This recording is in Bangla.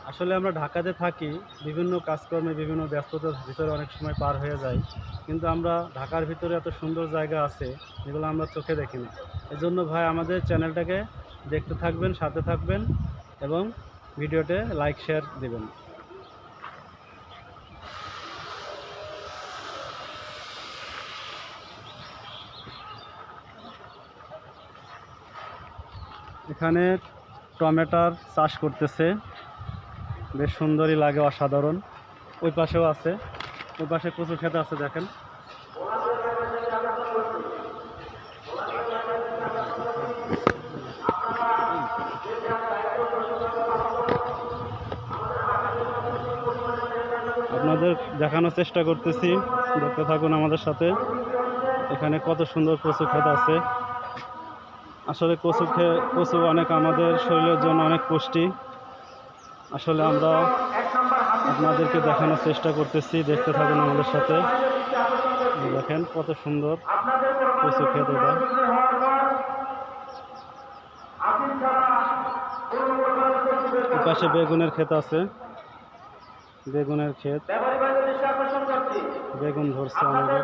আসলে আমরা ঢাকাতে থাকি, বিভিন্ন কাজকর্মে বিভিন্ন ব্যস্ততার ভিতরে অনেক সময় পার হয়ে যায়, কিন্তু আমরা ঢাকার ভিতরে এত সুন্দর জায়গা আছে যেগুলো আমরা চোখে দেখি না। এজন্য ভাই আমাদের চ্যানেলটাকে দেখতে থাকবেন, সাথে থাকবেন এবং ভিডিওতে লাইক শেয়ার দেবেন। এখানে টমেটোর চাষ করতেছে, বেশ সুন্দরই লাগে, অসাধারণ। ওই পাশেও আছে, ওই পাশে কচু ক্ষেত আছে, দেখেন। আপনাদের দেখানোর চেষ্টা করতেছি, দেখতে থাকুন আমাদের সাথে। এখানে কত সুন্দর কচু ক্ষেত আছে। আসলে কচু অনেক আমাদের শরীরের জন্য অনেক পুষ্টি। আসলে আমরা আপনাদেরকে দেখানোর চেষ্টা করতেছি, দেখতে থাকুন আমাদের সাথে। দেখেন কত সুন্দর কচু ক্ষেত এটা। পাশে বেগুনের ক্ষেত আছে, বেগুনের ক্ষেত, বেগুন ধরছে আমাদের।